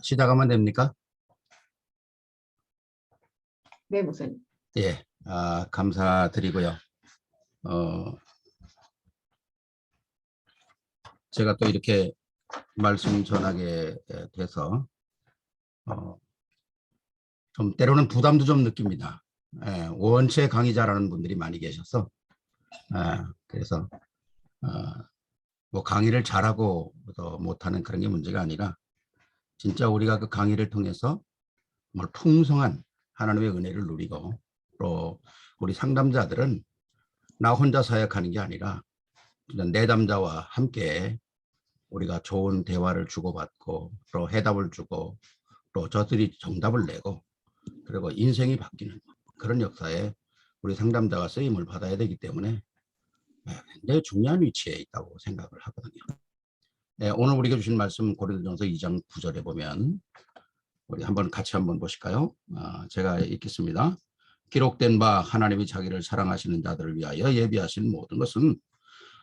시작하면 됩니까? 네, 목사님. 예, 감사드리고요. 제가 또 이렇게 말씀 전하게 돼서 좀 때로는 부담도 좀 느낍니다. 원체 강의 잘하는 분들이 많이 계셔서 그래서 뭐 강의를 잘하고 못하는 그런 게 문제가 아니라 진짜 우리가 그 강의를 통해서 정말 풍성한 하나님의 은혜를 누리고 또 우리 상담자들은 나 혼자 사역하는 게 아니라 내담자와 함께 우리가 좋은 대화를 주고받고 또 해답을 주고 또 저들이 정답을 내고 그리고 인생이 바뀌는 그런 역사에 우리 상담자가 쓰임을 받아야 되기 때문에 굉장히 중요한 위치에 있다고 생각을 하거든요. 오늘 우리가 주신 말씀 고린도전서 2장 9절에 보면 우리 같이 한번 보실까요? 제가 읽겠습니다. 기록된 바 하나님이 자기를 사랑하시는 자들을 위하여 예비하신 모든 것은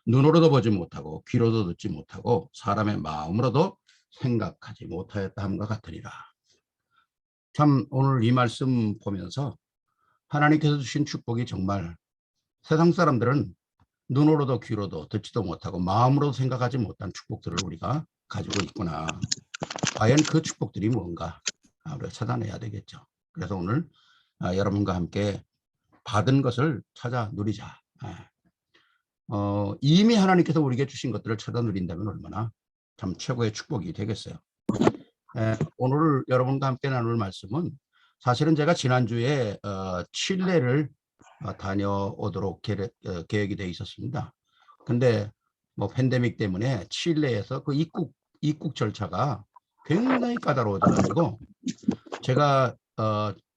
눈으로도 보지 못하고 귀로도 듣지 못하고 사람의 마음으로도 생각하지 못하였다 함과 같으리라. 참 오늘 이 말씀 보면서 하나님께서 주신 축복이 정말 세상 사람들은 눈으로도 귀로도 듣지도 못하고 마음으로도 생각하지 못한 축복들을 우리가 가지고 있구나. 과연 그 축복들이 뭔가 우리가 찾아내야 되겠죠. 그래서 오늘 여러분과 함께 받은 것을 찾아 누리자. 이미 하나님께서 우리에게 주신 것들을 찾아 누린다면 얼마나 참 최고의 축복이 되겠어요. 오늘 여러분과 함께 나눌 말씀은 사실은 제가 지난주에 칠레를 다녀오도록 계획이 되어 있었습니다. 근데 뭐 팬데믹 때문에 칠레에서 그 입국 절차가 굉장히 까다로워져가지고 제가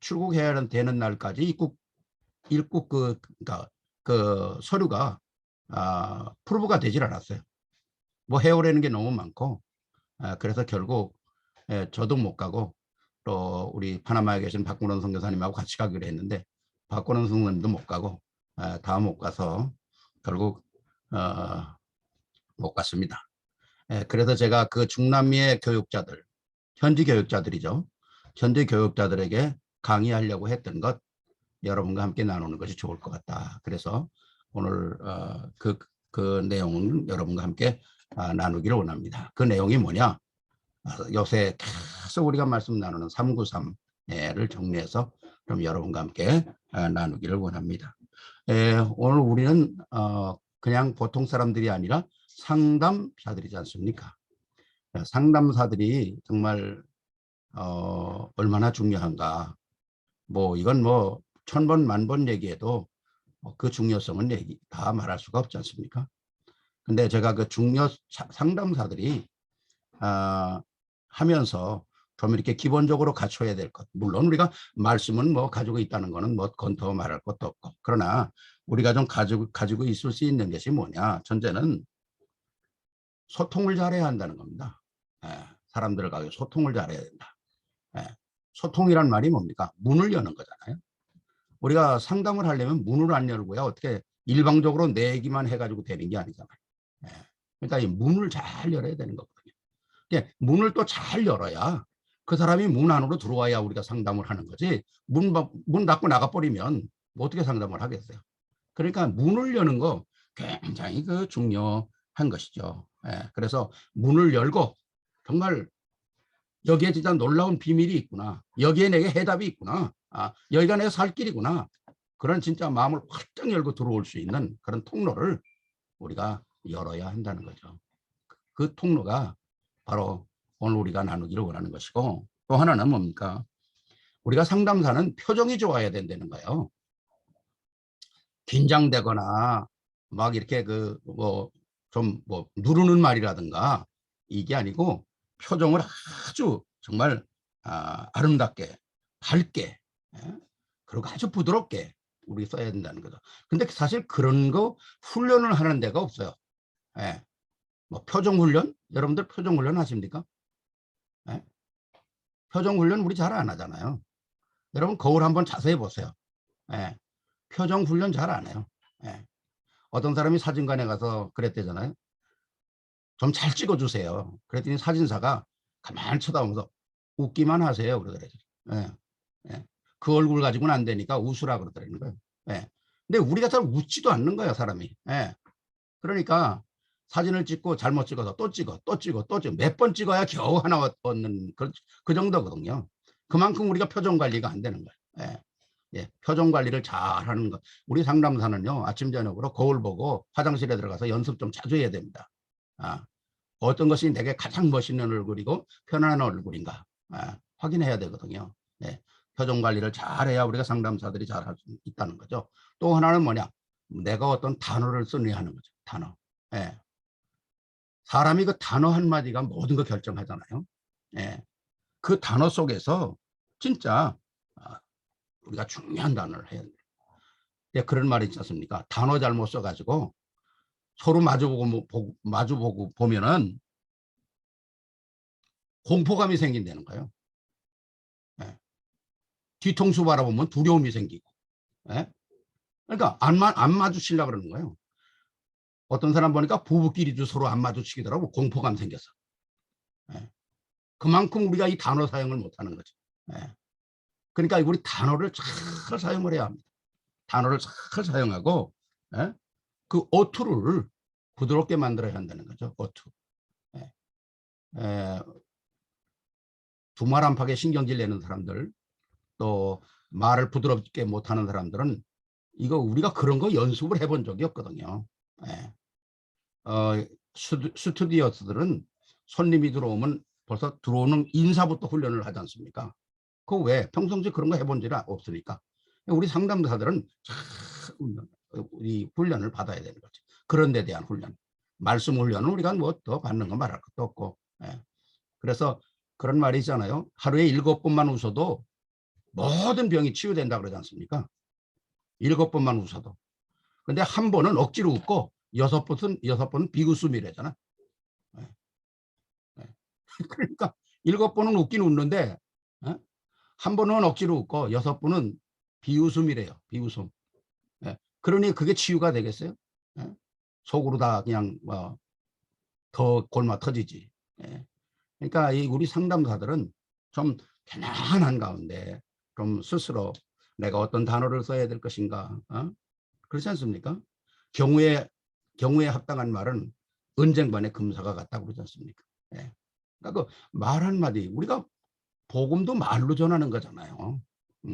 출국해야 되는 날까지 입국 그 서류가 프로브가 되질 않았어요. 뭐 해오라는 게 너무 많고 그래서 결국 저도 못 가고 또 우리 파나마에 계신 박근원 선교사님하고 같이 가기로 했는데 박근원 선교사님도 못 가고 다 못 가서 결국 못 갔습니다. 그래서 제가 그 중남미의 교육자들, 현지 교육자들이죠. 현지 교육자들에게 강의하려고 했던 것 여러분과 함께 나누는 것이 좋을 것 같다. 그래서 오늘 그 내용은 여러분과 함께 나누기를 원합니다. 그 내용이 뭐냐? 요새 계속 우리가 말씀 나누는 393를 정리해서 좀 여러분과 함께 나누기를 원합니다. 오늘 우리는 그냥 보통 사람들이 아니라 상담사들이지 않습니까? 상담사들이 정말 얼마나 중요한가. 뭐 이건 뭐 1000번 만번 얘기해도 그 중요성은 다 말할 수가 없지 않습니까? 근데 제가 그 상담사들이 하면서 좀 이렇게 기본적으로 갖춰야 될 것. 물론 우리가 말씀은 뭐 가지고 있다는 거는 뭐 그건 더 말할 것도 없고. 그러나 우리가 좀 가지고 있을 수 있는 것이 뭐냐. 첫째는 소통을 잘해야 한다는 겁니다. 사람들과 소통을 잘해야 된다. 소통이란 말이 뭡니까? 문을 여는 거잖아요. 우리가 상담을 하려면 문을 안 열고야 어떻게 일방적으로 내 얘기만 해가지고 되는 게 아니잖아요. 그러니까 이 문을 잘 열어야 되는 거거든요. 문을 또 잘 열어야 그 사람이 문 안으로 들어와야 우리가 상담을 하는 거지. 문 닫고 나가버리면 어떻게 상담을 하겠어요. 그러니까 문을 여는 거 굉장히 중요한 것이죠. 그래서 문을 열고 정말 여기에 진짜 놀라운 비밀이 있구나. 여기에 내게 해답이 있구나. 여기가 내가 살 길이구나. 그런 진짜 마음을 활짝 열고 들어올 수 있는 그런 통로를 우리가 열어야 한다는 거죠. 그 통로가 바로 오늘 우리가 나누기를 원하는 것이고, 또 하나는 뭡니까? 우리가 상담사는 표정이 좋아야 된다는 거예요. 긴장되거나 막 이렇게 좀 누르는 말이라든가 이게 아니고 표정을 아주 정말 아름답게 밝게 그리고 아주 부드럽게 우리 써야 된다는 거죠. 근데 사실 그런 거 훈련을 하는 데가 없어요. 뭐 표정 훈련? 여러분들 표정 훈련 하십니까? 표정 훈련 우리 잘 안 하잖아요. 여러분 거울 한번 자세히 보세요. 표정 훈련 잘 안 해요. 어떤 사람이 사진관에 가서 그랬대잖아요. 좀 잘 찍어주세요. 그랬더니 사진사가 가만히 쳐다보면서 웃기만 하세요. 그러더라고요. 예. 예. 그 얼굴 가지고는 안 되니까 웃으라 그러더라고요. 예. 근데 우리가 잘 웃지도 않는 거야, 사람이. 예. 그러니까 사진을 찍고 잘못 찍어서 또 찍어, 또 찍어, 또 찍어. 몇 번 찍어야 겨우 하나 얻는 그 정도거든요. 그만큼 우리가 표정 관리가 안 되는 거예요. 예. 예, 표정 관리를 잘 하는 것. 우리 상담사는요, 아침, 저녁으로 거울 보고 화장실에 들어가서 연습 좀 자주 해야 됩니다. 아, 어떤 것이 내게 가장 멋있는 얼굴이고 편안한 얼굴인가 확인해야 되거든요. 예, 표정 관리를 잘해야 우리가 상담사들이 잘 할 수 있다는 거죠. 또 하나는 뭐냐? 내가 어떤 단어를 쓰느냐 하는 거죠. 단어. 예. 사람이 그 단어 한마디가 모든 걸 결정하잖아요. 예. 그 단어 속에서 진짜 우리가 중요한 단어를 해야 돼요. 예, 그런 말이 있지 않습니까? 단어 잘못 써가지고 서로 마주보고 보면은 공포감이 생긴다는 거예요. 예. 뒤통수 바라보면 두려움이 생기고. 예? 그러니까 안 마주치려고 그러는 거예요. 어떤 사람 보니까 부부끼리도 서로 안 마주치더라고. 공포감 생겨서. 예. 그만큼 우리가 이 단어 사용을 못하는 거죠. 예. 그러니까 우리 단어를 잘 사용을 해야 합니다. 단어를 잘 사용하고 예? 그 어투를 부드럽게 만들어야 한다는 거죠. 어투. 예. 두말 안팎의 신경질 내는 사람들, 또 말을 부드럽게 못하는 사람들은 이거 우리가 그런 거 연습을 해본 적이 없거든요. 예. 스튜디오스들은 손님이 들어오면 벌써 들어오는 인사부터 훈련을 하지 않습니까? 그 왜? 평상시에 그런 거 해본 적이 없으니까. 우리 상담사들은 이 훈련을 받아야 되는 거죠. 그런 데 대한 훈련. 말씀 훈련은 우리가 뭐 더 받는 거 말할 것도 없고. 예. 그래서 그런 말이 있잖아요. 하루에 7번만 웃어도 모든 병이 치유된다 그러지 않습니까? 7번만 웃어도. 근데 한 번은 억지로 웃고 6번은 비웃음이래잖아. 네. 네. 그러니까 7번은 웃긴 웃는데 한 번은 억지로 웃고 6번은 비웃음이래요. 비웃음. 네. 그러니 그게 치유가 되겠어요? 네. 속으로 다 그냥 더 골마 터지지. 네. 그러니까 우리 상담사들은 좀 편안한 가운데 좀 스스로 내가 어떤 단어를 써야 될 것인가, 그렇지 않습니까? 경우에 합당한 말은 은쟁반의 금사가 같다고 그러지 않습니까? 예. 그러니까 그 말 한마디, 우리가 복음도 말로 전하는 거잖아요.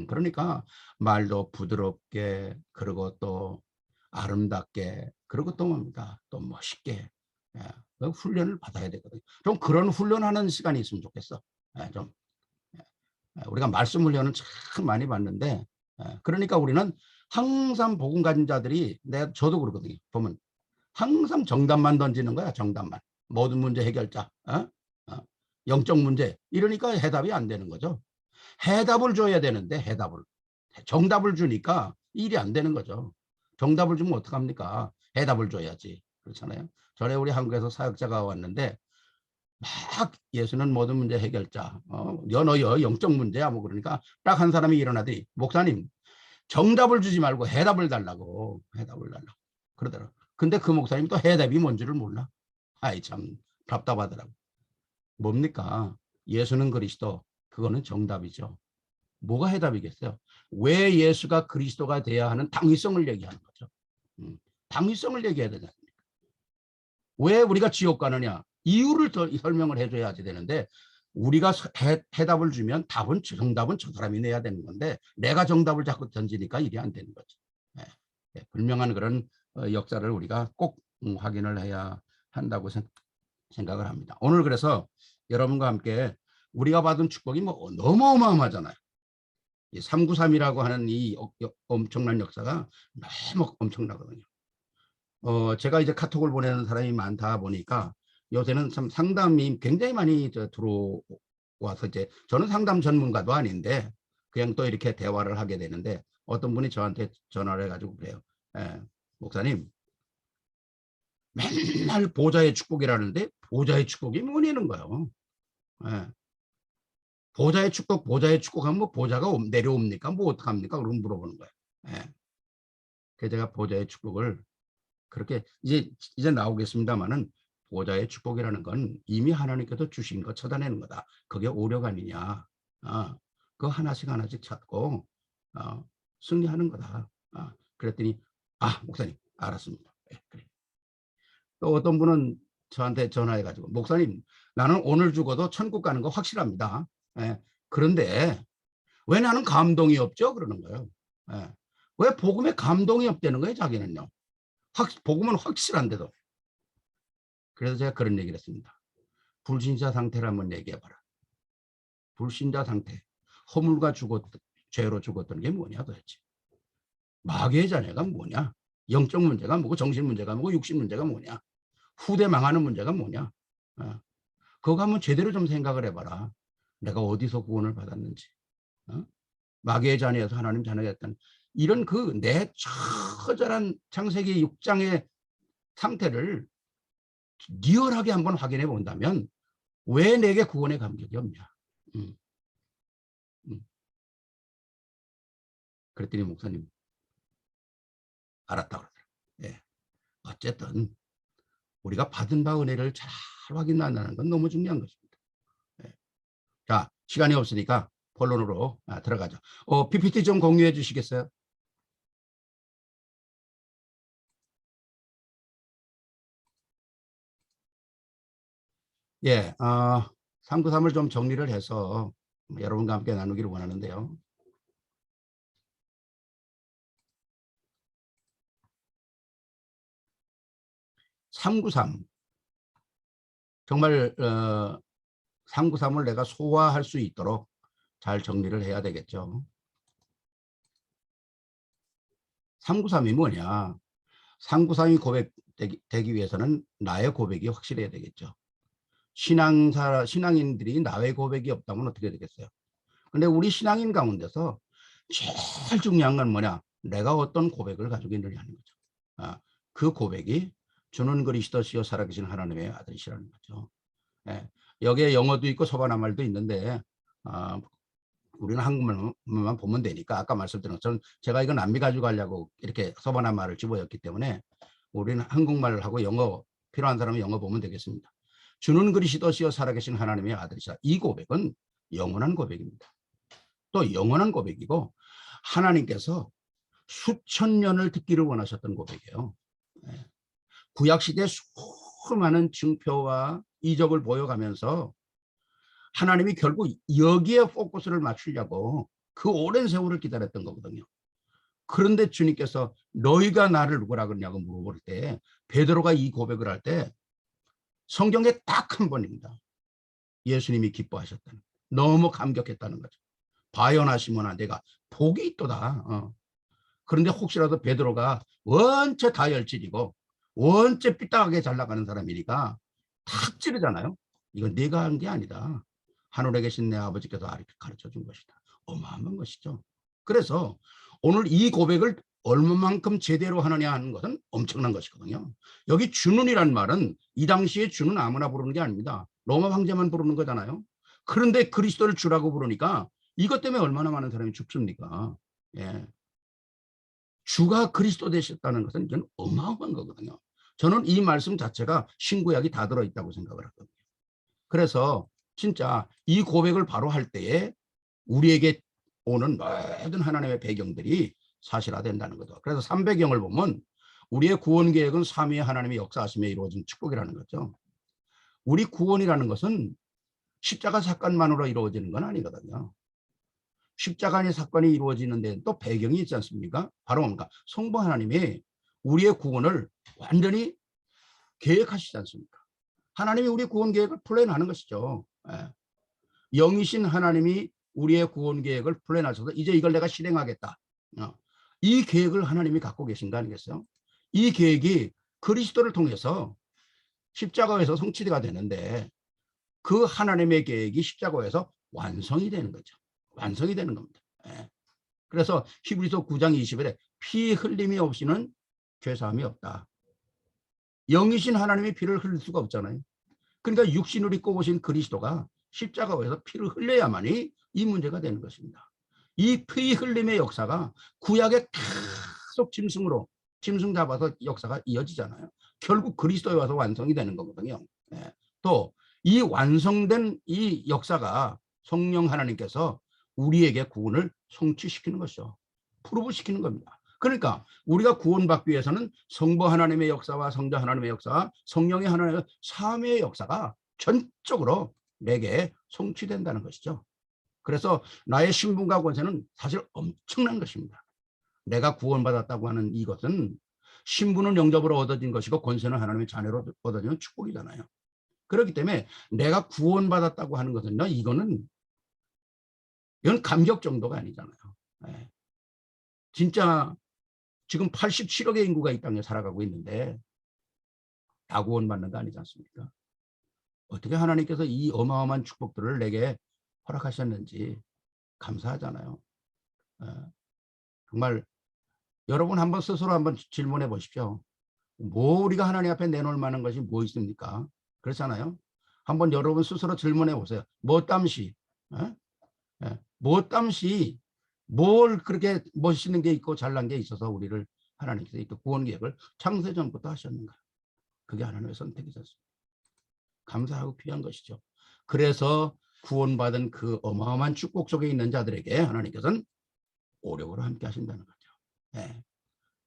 그러니까 말도 부드럽게, 그리고 또 아름답게, 그리고 또 뭡니까? 또 멋있게, 예. 그 훈련을 받아야 되거든요. 좀 그런 훈련하는 시간이 있으면 좋겠어. 예, 좀. 예. 우리가 말씀 훈련은 참 많이 받는데, 그러니까 우리는 항상 복음 가진 자들이, 저도 그러거든요. 보면 항상 정답만 던지는 거야. 정답만. 모든 문제 해결자. 영적 문제. 이러니까 해답이 안 되는 거죠. 해답을 줘야 되는데 해답을. 정답을 주니까 일이 안 되는 거죠. 정답을 주면 어떡합니까? 해답을 줘야지. 그렇잖아요. 전에 우리 한국에서 사역자가 왔는데 막 예수는 모든 문제 해결자. 너여 영적 문제야. 뭐 그러니까 딱 한 사람이 일어나더니 목사님 정답을 주지 말고 해답을 달라고. 해답을 달라고. 그러더라고. 근데 그 목사님이 또 해답이 뭔지를 몰라. 아이 참 답답하더라고. 뭡니까? 예수는 그리스도. 그거는 정답이죠. 뭐가 해답이겠어요? 왜 예수가 그리스도가 돼야 하는 당위성을 얘기하는 거죠. 당위성을 얘기해야 되지 않습니까? 왜 우리가 지옥 가느냐? 이유를 더 설명을 해줘야지 되는데 우리가 해답을 주면 정답은 저 사람이 내야 되는 건데 내가 정답을 자꾸 던지니까 일이 안 되는 거죠. 예, 예, 분명한 그런 역사를 우리가 꼭 확인을 해야 한다고 생각을 합니다. 오늘 그래서 여러분과 함께 우리가 받은 축복이 뭐 너무 어마어마하잖아요. 393이라고 하는 이 엄청난 역사가 너무 엄청나거든요. 제가 이제 카톡을 보내는 사람이 많다 보니까 요새는 참 상담이 굉장히 많이 들어와서 이제 저는 상담 전문가도 아닌데 그냥 또 이렇게 대화를 하게 되는데 어떤 분이 저한테 전화를 해가지고 그래요. 목사님, 맨날 보좌의 축복이라는데 보좌의 축복이 뭐냐는 거예요. 보좌의 축복 하면 뭐 보좌가 내려옵니까? 뭐 어떡합니까? 그런 물어보는 거예요. 그래서 제가 보좌의 축복을 그렇게 이제 나오겠습니다만은 보좌의 축복이라는 건 이미 하나님께서 주신 거 찾아내는 거다. 그게 오력 아니냐. 그거 하나씩 하나씩 찾고 승리하는 거다. 그랬더니 목사님 알았습니다. 네, 그래. 또 어떤 분은 저한테 전화해가지고 목사님 나는 오늘 죽어도 천국 가는 거 확실합니다. 예, 그런데 왜 나는 감동이 없죠? 그러는 거예요. 예, 왜 복음에 감동이 없다는 거예요? 자기는요. 복음은 확실한데도. 그래서 제가 그런 얘기를 했습니다. 불신자 상태를 한번 얘기해봐라. 불신자 상태. 허물과 죄로 죽었던 게 뭐냐 도대체. 마귀의 자녀가 뭐냐. 영적 문제가 뭐고 정신 문제가 뭐고 육신 문제가 뭐냐. 후대 망하는 문제가 뭐냐. 그거 한번 제대로 좀 생각을 해봐라. 내가 어디서 구원을 받았는지. 마귀의 자녀에서 하나님 자녀가 됐다는 이런 그 내 처절한 창세기 6장의 상태를 리얼하게 한번 확인해 본다면 왜 내게 구원의 감격이 없냐. 그랬더니 목사님 알았다 그러더라고요. 예. 어쨌든 우리가 받은 바 은혜를 잘 확인한다는 건 너무 중요한 것입니다. 예. 자, 시간이 없으니까 본론으로 들어가죠. PPT 좀 공유해 주시겠어요? 예, 393을 좀 정리를 해서 여러분과 함께 나누기를 원하는데요. (393) 정말 393을 내가 소화할 수 있도록 잘 정리를 해야 되겠죠. 393이 뭐냐. 393이 고백되기 위해서는 나의 고백이 확실해야 되겠죠. 신앙인들이 나의 고백이 없다면 어떻게 되겠어요? 근데 우리 신앙인 가운데서 제일 중요한 건 뭐냐. 내가 어떤 고백을 가지고 있느냐 하는 거죠. 그 고백이 주는 그리스도시요 살아계신 하나님의 아들이시라는 거죠. 예, 여기에 영어도 있고 서바나 말도 있는데 우리는 한국말만 보면 되니까 아까 말씀드린 것처럼 제가 이건 남미 가지고 가려고 이렇게 서바나 말을 집어였기 때문에 우리는 한국말을 하고 영어 필요한 사람은 영어 보면 되겠습니다. 주는 그리스도시요 살아계신 하나님의 아들이시라. 이 고백은 영원한 고백입니다. 또 영원한 고백이고 하나님께서 수천 년을 듣기를 원하셨던 고백이에요. 구약시대 수많은 증표와 이적을 보여가면서 하나님이 결국 여기에 포커스를 맞추려고 그 오랜 세월을 기다렸던 거거든요. 그런데 주님께서 너희가 나를 누구라 그러냐고 물어볼 때 베드로가 이 고백을 할 때 성경에 딱 한 번입니다. 예수님이 기뻐하셨다는, 너무 감격했다는 거죠. 바요나 시몬아 내가 복이 있도다. 그런데 혹시라도 베드로가 원체 다혈질이고 원체 삐딱하게 잘 나가는 사람이니까 탁 찌르잖아요. 이건 네가 한 게 아니다. 하늘에 계신 내 아버지께서 가르쳐 준 것이다. 어마어마한 것이죠. 그래서 오늘 이 고백을 얼마만큼 제대로 하느냐 하는 것은 엄청난 것이거든요. 여기 주는이란 말은 이 당시에 주는 아무나 부르는 게 아닙니다. 로마 황제만 부르는 거잖아요. 그런데 그리스도를 주라고 부르니까 이것 때문에 얼마나 많은 사람이 죽습니까? 예. 주가 그리스도 되셨다는 것은 이건 어마어마한 거거든요. 저는 이 말씀 자체가 신구약이 다 들어있다고 생각을 하거든요. 그래서 진짜 이 고백을 바로 할 때에 우리에게 오는 모든 하나님의 배경들이 사실화된다는 거죠. 그래서 3배경을 보면 우리의 구원 계획은 삼위의 하나님의 역사하심에 이루어진 축복이라는 거죠. 우리 구원이라는 것은 십자가 사건만으로 이루어지는 건 아니거든요. 십자가의 사건이 이루어지는 데는 또 배경이 있지 않습니까? 바로 뭔가 성부 하나님이 우리의 구원을 완전히 계획하시지 않습니까? 하나님이 우리 구원 계획을 플랜하는 것이죠. 영이신 하나님이 우리의 구원 계획을 플랜하셔서 이제 이걸 내가 실행하겠다. 이 계획을 하나님이 갖고 계신 거 아니겠어요? 이 계획이 그리스도를 통해서 십자가에서 성취가 되는데 그 하나님의 계획이 십자가에서 완성이 되는 거죠. 완성이 되는 겁니다. 그래서 히브리서 9장 20절에 피 흘림이 없이는 죄사함이 없다. 영이신 하나님이 피를 흘릴 수가 없잖아요. 그러니까 육신을 입고 오신 그리스도가 십자가에서 피를 흘려야만이 이 문제가 되는 것입니다. 이 피 흘림의 역사가 구약의 계속 짐승 잡아서 역사가 이어지잖아요. 결국 그리스도에 와서 완성이 되는 거거든요. 예. 또 이 완성된 이 역사가 성령 하나님께서 우리에게 구원을 성취시키는 것이죠. 프로브시키는 겁니다. 그러니까 우리가 구원받기 위해서는 성부 하나님의 역사와 성자 하나님의 역사와 성령의 하나님의 삼위의 역사가 전적으로 내게 성취된다는 것이죠. 그래서 나의 신분과 권세는 사실 엄청난 것입니다. 내가 구원받았다고 하는 이것은 신분은 영접으로 얻어진 것이고 권세는 하나님의 자녀로 얻어지는 축복이잖아요. 그렇기 때문에 내가 구원받았다고 하는 것은요, 이건 감격 정도가 아니잖아요. 네. 진짜 지금 87억의 인구가 이 땅에 살아가고 있는데 다 구원받는 거 아니지 않습니까? 어떻게 하나님께서 이 어마어마한 축복들을 내게 허락하셨는지 감사하잖아요. 정말 여러분 한번 스스로 한번 질문해 보십시오. 뭐 우리가 하나님 앞에 내놓을 만한 것이 뭐 있습니까? 그렇잖아요. 한번 여러분 스스로 질문해 보세요. 뭐 땀시, 뭐 땀시 뭘 그렇게 멋있는 게 있고 잘난 게 있어서 우리를 하나님께서 이 구원 계획을 창세 전부터 하셨는가? 그게 하나님의 선택이셨습니다. 감사하고 귀한 것이죠. 그래서 구원받은 그 어마어마한 축복 속에 있는 자들에게 하나님께서는 오력으로 함께 하신다는 거죠. 네.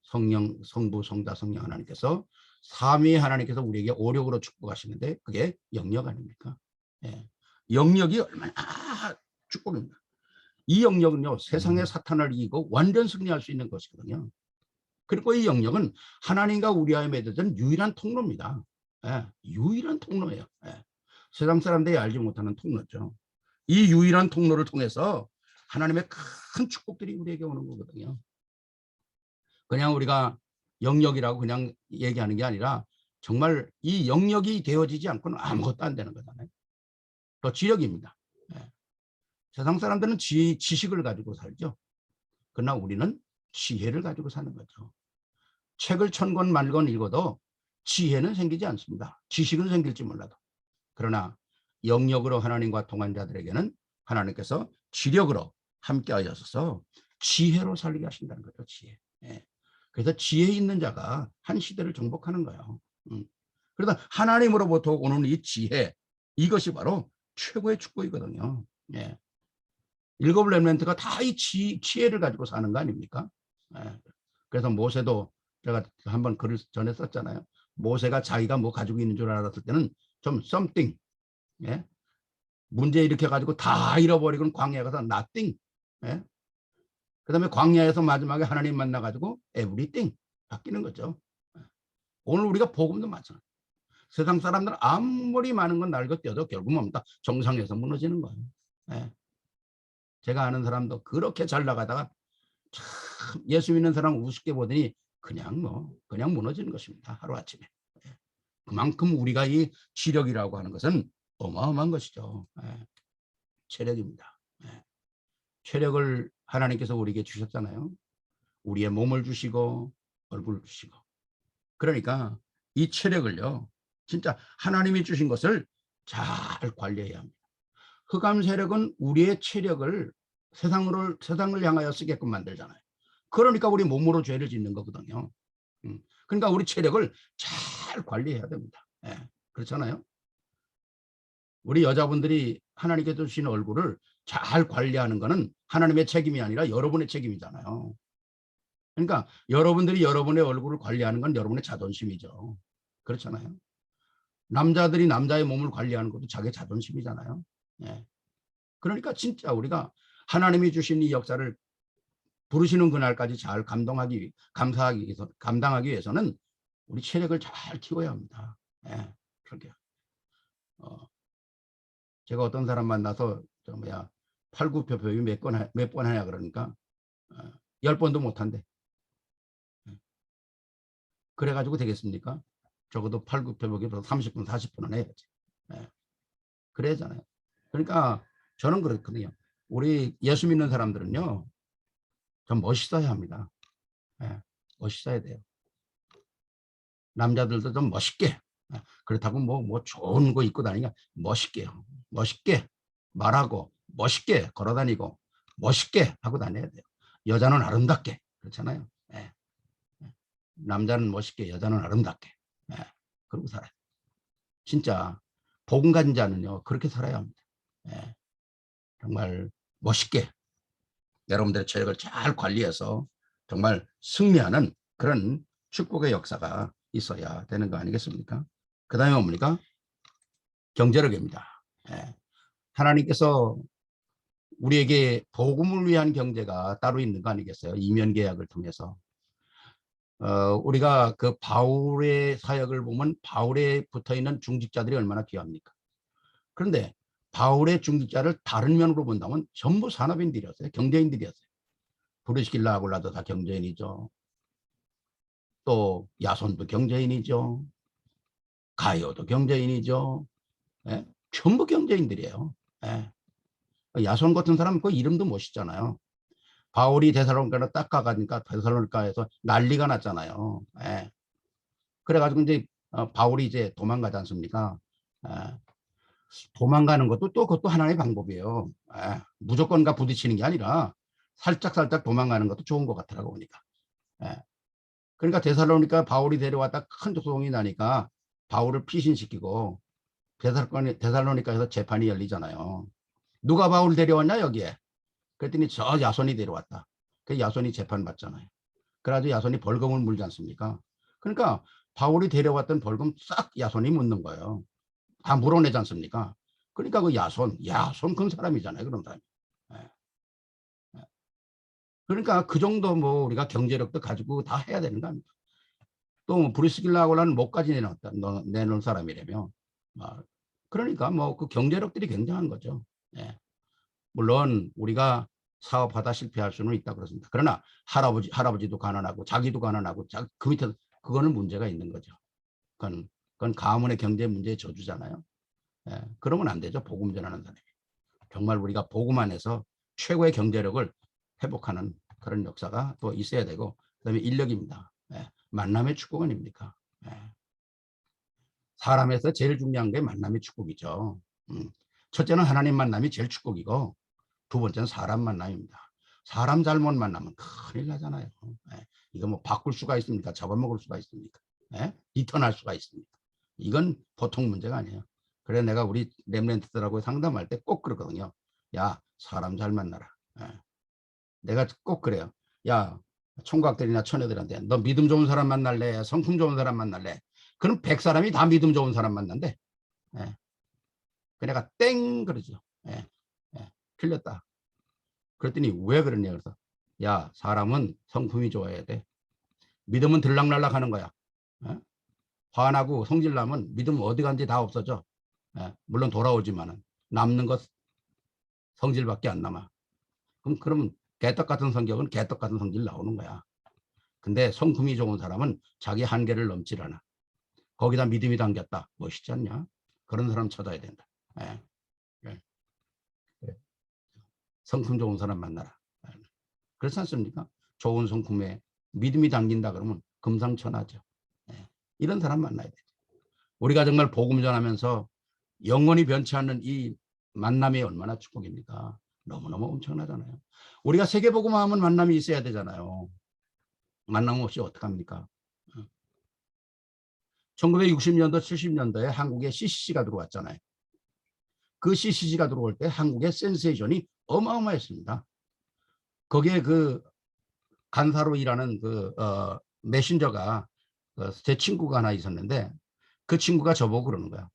성령, 성부, 성자, 성령 하나님께서 삼위 하나님께서 우리에게 오력으로 축복하시는데 그게 영역 아닙니까? 네. 영역이 얼마나 축복입니다. 이 영역은요, 세상의 사탄을 이기고 완전 승리할 수 있는 것이거든요. 그리고 이 영역은 하나님과 우리와의 맺어진 유일한 통로입니다. 예, 유일한 통로예요. 예. 세상 사람들이 알지 못하는 통로죠. 이 유일한 통로를 통해서 하나님의 큰 축복들이 우리에게 오는 거거든요. 그냥 우리가 영역이라고 그냥 얘기하는 게 아니라 정말 이 영역이 되어지지 않고는 아무것도 안 되는 거잖아요. 또 지력입니다. 예. 세상 사람들은 지식을 가지고 살죠. 그러나 우리는 지혜를 가지고 사는 거죠. 책을 1000권 만권 읽어도 지혜는 생기지 않습니다. 지식은 생길지 몰라도. 그러나 영역으로 하나님과 통한 자들에게는 하나님께서 지력으로 함께 하셔서 지혜로 살게 하신다는 거죠. 지혜. 예. 그래서 지혜 있는 자가 한 시대를 정복하는 거예요. 그래서 하나님으로부터 오는 이 지혜, 이것이 바로 최고의 축복이거든요. 예. 일곱 렘넌트가 다 이 지혜를 가지고 사는 거 아닙니까? 예. 그래서 모세도 제가 한번 글을 전에 썼잖아요. 모세가 자기가 뭐 가지고 있는 줄 알았을 때는 좀 something, 예? 문제 일으켜 가지고 다 잃어버리고 광야에 가서 nothing, 예? 그다음에 광야에서 마지막에 하나님 만나 가지고 everything 바뀌는 거죠. 오늘 우리가 복음도 마찬가지. 세상 사람들은 아무리 많은 건 날고 뛰어도 결국 뭡니까? 정상에서 무너지는 거예요. 예. 제가 아는 사람도 그렇게 잘 나가다가 참 예수 믿는 사람 우습게 보더니 그냥 무너지는 것입니다. 하루아침에. 그만큼 우리가 이 지력이라고 하는 것은 어마어마한 것이죠. 체력입니다. 체력을 하나님께서 우리에게 주셨잖아요. 우리의 몸을 주시고 얼굴을 주시고. 그러니까 이 체력을요, 진짜 하나님이 주신 것을 잘 관리해야 합니다. 흑암 세력은 우리의 체력을 세상을 향하여 쓰게끔 만들잖아요. 그러니까 우리 몸으로 죄를 짓는 거거든요. 그러니까 우리 체력을 잘 관리해야 됩니다. 예, 그렇잖아요. 우리 여자분들이 하나님께 주신 얼굴을 잘 관리하는 것은 하나님의 책임이 아니라 여러분의 책임이잖아요. 그러니까 여러분들이 여러분의 얼굴을 관리하는 건 여러분의 자존심이죠. 그렇잖아요. 남자들이 남자의 몸을 관리하는 것도 자기의 자존심이잖아요. 예. 그러니까 진짜 우리가 하나님이 주신 이 역사를 부르시는 그날까지 잘 감당하기 위해서는 우리 체력을 잘 키워야 합니다. 예, 그렇게. 제가 어떤 사람 만나서 팔굽혀펴기 몇 번 하냐 그러니까 10번도 못 한대. 그래가지고 되겠습니까? 적어도 팔굽혀펴기 30분, 40분은 해야지. 예. 그래야잖아요. 그러니까 저는 그렇거든요. 우리 예수 믿는 사람들은요, 좀 멋있어야 합니다. 예, 멋있어야 돼요. 남자들도 좀 멋있게. 그렇다고 뭐 좋은 거 입고 다니냐? 멋있게요. 멋있게 말하고, 멋있게 걸어다니고, 멋있게 하고 다녀야 돼요. 여자는 아름답게. 그렇잖아요. 예. 남자는 멋있게, 여자는 아름답게. 예. 그러고 살아요. 진짜 복음 가진 자는요 그렇게 살아야 합니다. 예, 정말 멋있게 여러분들의 체력을 잘 관리해서 정말 승리하는 그런 축복의 역사가 있어야 되는 거 아니겠습니까? 그 다음에 뭡니까? 경제력입니다. 예, 하나님께서 우리에게 복음을 위한 경제가 따로 있는 거 아니겠어요? 이면 계약을 통해서. 우리가 그 바울의 사역을 보면 바울에 붙어 있는 중직자들이 얼마나 귀합니까? 그런데 바울의 중직자를 다른 면으로 본다면 전부 산업인들이었어요. 경제인들이었어요. 브리스길라 아굴라도 다 경제인이죠. 또 야손도 경제인이죠. 가이오도 경제인이죠. 예? 전부 경제인들이에요. 예. 야손 같은 사람 그 이름도 멋있잖아요. 바울이 데살로니가로 딱 가가니까 데살로니가에서 난리가 났잖아요. 예. 그래가지고 이제 바울이 이제 도망가지 않습니까? 예. 도망가는 것도 또 그것도 하나의 방법이에요. 예. 무조건과 부딪히는 게 아니라 살짝 도망가는 것도 좋은 것 같더라고 보니까. 예. 그러니까 데살로니가 바울이 데려왔다 큰 소동이 나니까 바울을 피신시키고 데살로니가에서 재판이 열리잖아요. 누가 바울 데려왔냐 여기에? 그랬더니 저 야손이 데려왔다. 그 야손이 재판 받잖아요. 그래가지고 야손이 벌금을 물지 않습니까? 그러니까 바울이 데려왔던 벌금 싹 야손이 묻는 거예요. 다 물어내지 않습니까? 그러니까 그 야손 큰 사람이잖아요. 그런 사람이. 예. 그러니까 그 정도 뭐 우리가 경제력도 가지고 다 해야 되는 거 아닙니까? 또 브리스길라하고는 목까지 내놓은 사람이라며. 그러니까 뭐 그 경제력들이 굉장한 거죠. 예. 물론 우리가 사업하다 실패할 수는 있다 그렇습니다. 그러나 할아버지도 가난하고 자기도 가난하고 그 밑에 그거는 문제가 있는 거죠. 그건 가문의 경제 문제의 저주잖아요. 예. 그러면 안 되죠. 복음 전하는 사람이. 정말 우리가 복음 안에서 최고의 경제력을 회복하는 그런 역사가 또 있어야 되고 그다음에 인력입니다. 예. 만남의 축복 아닙니까? 예. 사람에서 제일 중요한 게 만남의 축복이죠. 첫째는 하나님 만남이 제일 축복이고 두 번째는 사람 만남입니다. 사람 잘못 만나면 큰일 나잖아요. 예. 이거 뭐 바꿀 수가 있습니까? 잡아먹을 수가 있습니까? 예? 리턴할 수가 있습니까? 이건 보통 문제가 아니에요. 그래 내가 우리 렘넌트들하고 상담할 때 꼭 그러거든요. 야 사람 잘 만나라. 예. 내가 꼭 그래요. 야 총각들이나 처녀들한테 너 믿음 좋은 사람 만날래? 성품 좋은 사람 만날래? 그럼 100사람이 다 믿음 좋은 사람 만난대. 예. 그 내가 땡 그러죠. 예. 예. 틀렸다. 그랬더니 왜 그러냐 그래서 야 사람은 성품이 좋아야 돼. 믿음은 들락날락 하는 거야. 예? 화나고 성질나면 믿음 어디 간지 다 없어져. 예? 물론 돌아오지만은 남는 것 성질밖에 안 남아. 그러면 개떡 같은 성격은 개떡 같은 성질 나오는 거야. 근데 성품이 좋은 사람은 자기 한계를 넘질 않아. 거기다 믿음이 담겼다. 멋있지 않냐? 그런 사람 찾아야 된다. 예. 예. 성품 좋은 사람 만나라. 그렇지 않습니까? 좋은 성품에 믿음이 담긴다 그러면 금상첨화죠. 예. 이런 사람 만나야 되죠. 우리가 정말 복음 전하면서 영원히 변치 않는 이 만남이 얼마나 축복입니까? 너무너무 엄청나잖아요. 우리가 세계복음 하면 만남이 있어야 되잖아요. 만남 없이 어떡합니까? 1960년도, 70년도에 한국에 CCC가 들어왔잖아요. 그 CCC가 들어올 때 한국의 센세이션이 어마어마했습니다. 거기에 그 간사로 일하는 메신저가 제 친구가 하나 있었는데 그 친구가 저보고 그러는 거야.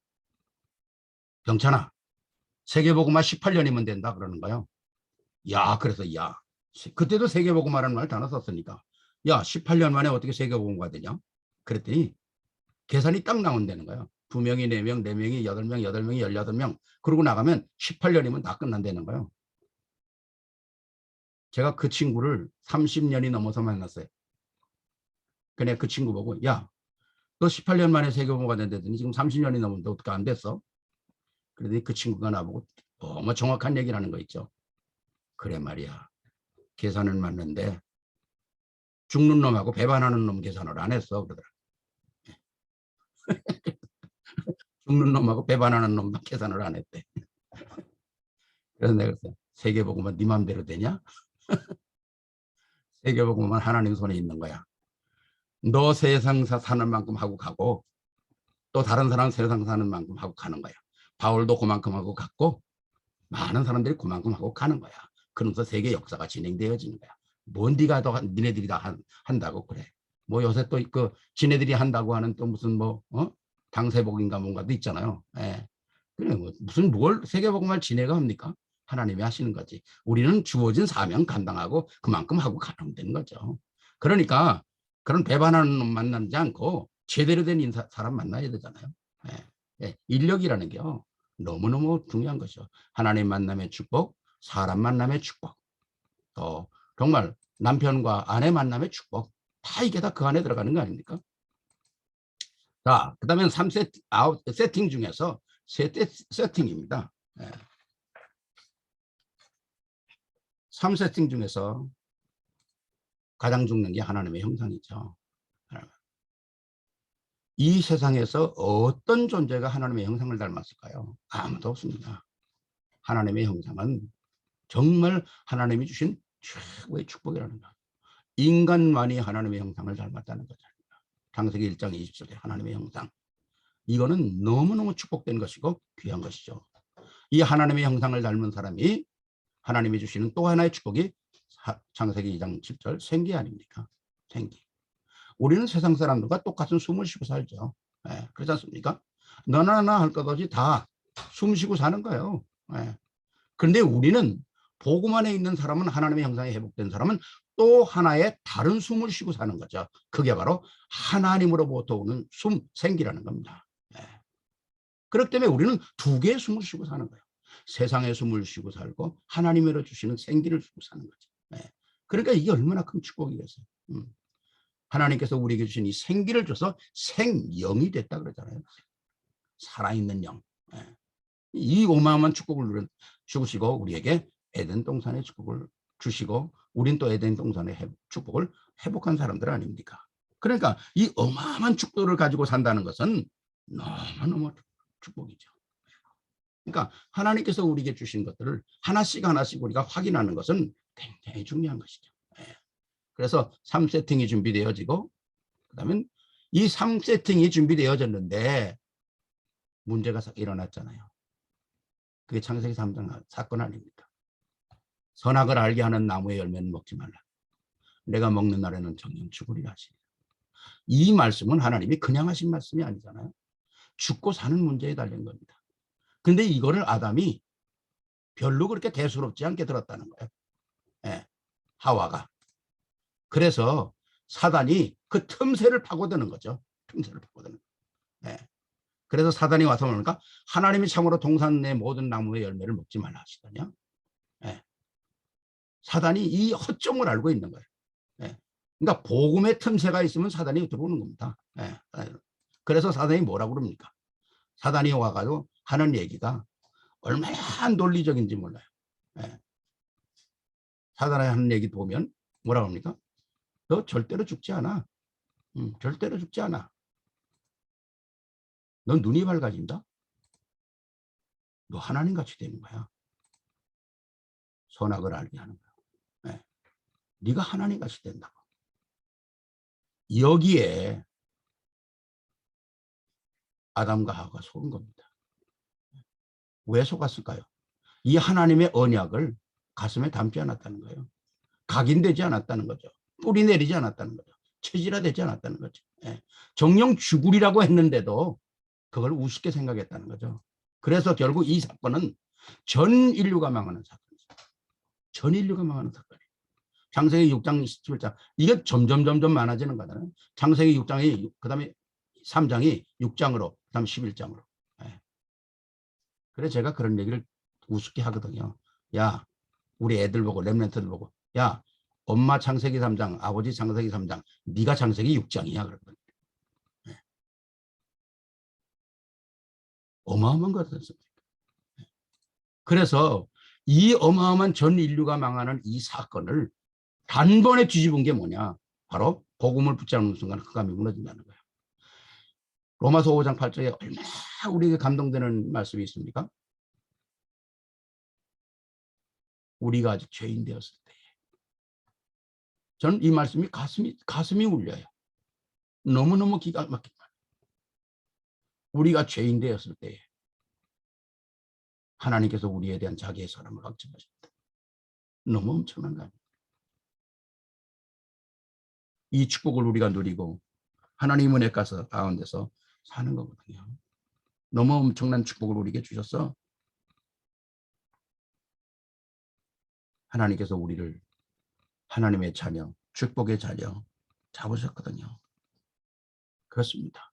병찬아, 세계복음화 18년이면 된다 그러는 거예요. 야, 그래서 야, 그때도 세계복음화라는 말 단어 썼으니까 야, 18년 만에 어떻게 세계복음화가 되냐? 그랬더니 계산이 딱 나온다는 거예요. 2명이 4명, 4명이 8명, 8명이 18명 그러고 나가면 18년이면 다 끝난다는 거예요. 제가 그 친구를 30년이 넘어서 만났어요. 그래 그 친구 보고 야, 너 18년 만에 세계복음화가 된다더니 지금 30년이 넘었는데 어떻게 안 됐어? 그러더니 그 친구가 나보고 너무 정확한 얘기를 하는 거 있죠. 그래 말이야. 계산은 맞는데 죽는 놈하고 배반하는 놈 계산을 안 했어. 그러더라. 죽는 놈하고 배반하는 놈만 계산을 안 했대. 그래서 내가 그랬어요. 세계복음은 네 맘대로 되냐? 세계복음은 하나님 손에 있는 거야. 너 세상사 사는 만큼 하고 가고 또 다른 사람 세상 사는 만큼 하고 가는 거야. 바울도 그만큼 하고 갔고 많은 사람들이 그만큼 하고 가는 거야. 그러면서 세계 역사가 진행되어지는 거야. 뭔 네가 더 니네들이 다 한다고 그래. 뭐 요새 또 그 지네들이 한다고 하는 또 무슨 뭐 당세복인가 뭔가도 있잖아요. 예. 그래 뭐 무슨 뭘 세계복음을 지네가 합니까? 하나님이 하시는 거지. 우리는 주어진 사명 감당하고 그만큼 하고 가면 되는 거죠. 그러니까 그런 배반하는 놈 만나지 않고 제대로 된 사람 만나야 되잖아요. 예. 예. 인력이라는 게요. 너무너무 중요한 것이죠. 하나님 만남의 축복, 사람 만남의 축복, 또 정말 남편과 아내 만남의 축복, 다 이게 다 그 안에 들어가는 거 아닙니까? 자, 그 다음에 3세팅 중에서 세 세팅입니다. 3세팅 중에서 가장 중요한 게 하나님의 형상이죠. 이 세상에서 어떤 존재가 하나님의 형상을 닮았을까요? 아무도 없습니다. 하나님의 형상은 정말 하나님이 주신 최고의 축복이라는 거. 인간만이 하나님의 형상을 닮았다는 거죠. 창세기 1장 20절에 하나님의 형상. 이거는 너무너무 축복된 것이고 귀한 것이죠. 이 하나님의 형상을 닮은 사람이 하나님이 주시는 또 하나의 축복이 창세기 2장 7절 생기 아닙니까? 생기. 우리는 세상 사람들과 똑같은 숨을 쉬고 살죠. 예, 그렇지 않습니까? 너나 나 할 것 없이 다 숨 쉬고 사는 거예요. 예. 그런데 우리는 복음 안에 있는 사람은 하나님의 형상에 회복된 사람은 또 하나의 다른 숨을 쉬고 사는 거죠. 그게 바로 하나님으로부터 오는 숨, 생기라는 겁니다. 예. 그렇기 때문에 우리는 두 개의 숨을 쉬고 사는 거예요. 세상의 숨을 쉬고 살고 하나님으로 주시는 생기를 쉬고 사는 거죠. 예. 그러니까 이게 얼마나 큰 축복이겠어요. 하나님께서 우리에게 주신 이 생기를 줘서 생영이 됐다 그러잖아요. 살아있는 영. 예. 이 어마어마한 축복을 주시고 우리에게 에덴 동산의 축복을 주시고 우린 또 에덴 동산의 축복을 회복한 사람들 아닙니까? 그러니까 이 어마어마한 축복을 가지고 산다는 것은 너무너무 축복이죠. 그러니까 하나님께서 우리에게 주신 것들을 하나씩 하나씩 우리가 확인하는 것은 굉장히 중요한 것이죠. 그래서 3세팅이 준비되어지고 그다음에 이 3세팅이 준비되어졌는데 문제가 일어났잖아요. 그게 창세기 3장 사건 아닙니까? 선악을 알게 하는 나무의 열매는 먹지 말라. 내가 먹는 날에는 정녕 죽으리라 하시니. 이 말씀은 하나님이 그냥 하신 말씀이 아니잖아요. 죽고 사는 문제에 달린 겁니다. 근데 이거를 아담이 별로 그렇게 대수롭지 않게 들었다는 거예요. 예, 하와가. 그래서 사단이 그 틈새를 파고드는 거죠. 틈새를 파고드는 거예요. 예. 그래서 사단이 와서 뭐니까 하나님이 참으로 동산 내 모든 나무의 열매를 먹지 말라 하시더냐. 예. 사단이 이 허점을 알고 있는 거예요. 예. 그러니까 복음의 틈새가 있으면 사단이 들어오는 겁니다. 예. 그래서 사단이 뭐라고 그럽니까? 사단이 와가지고 하는 얘기가 얼마나 논리적인지 몰라요. 예. 사단이 하는 얘기 보면 뭐라고 합니까? 너 절대로 죽지 않아. 절대로 죽지 않아. 넌 눈이 밝아진다. 너 하나님같이 되는 거야. 선악을 알게 하는 거야. 네. 네가 하나님같이 된다고. 여기에 아담과 하와가 속은 겁니다. 왜 속았을까요? 이 하나님의 언약을 가슴에 담지 않았다는 거예요. 각인되지 않았다는 거죠. 뿌리 내리지 않았다는 거죠. 체질화되지 않았다는 거죠. 네. 정령 죽으리라고 했는데도 그걸 우습게 생각했다는 거죠. 그래서 결국 이 사건은 전 인류가 망하는 사건이죠. 전 인류가 망하는 사건이에요. 창세기 6장 17장 이게 점점 많아지는 거잖아요. 창세기 6장이 그다음에 3장이 6장으로 그다음에 11장으로. 네. 그래서 제가 그런 얘기를 우습게 하거든요. 야 우리 애들 보고 렘넌트들 보고 야 엄마 창세기 3장 아버지 창세기 3장 네가 창세기 6장이야 그러거든요. 네. 어마어마한 거였습니다. 그래서 이 어마어마한 전 인류가 망하는 이 사건을 단번에 뒤집은 게 뭐냐? 바로 복음을 붙잡는 순간 흑암이 무너진다는 거예요. 로마서 5장 8절에 얼마나 우리에게 감동되는 말씀이 있습니까? 우리가 아직 죄인 되었을 때. 저는 이 말씀이 가슴이 울려요. 너무너무 기가 막힌 말. 우리가 죄인 되었을 때에 하나님께서 우리에 대한 자기의 사랑을 확증하셨다. 너무 엄청난 거 아니에요. 이 축복을 우리가 누리고 하나님 은혜 가운데서 사는 거거든요. 너무 엄청난 축복을 우리에게 주셔서 하나님께서 우리를 하나님의 자녀, 축복의 자녀 잡으셨거든요. 그렇습니다.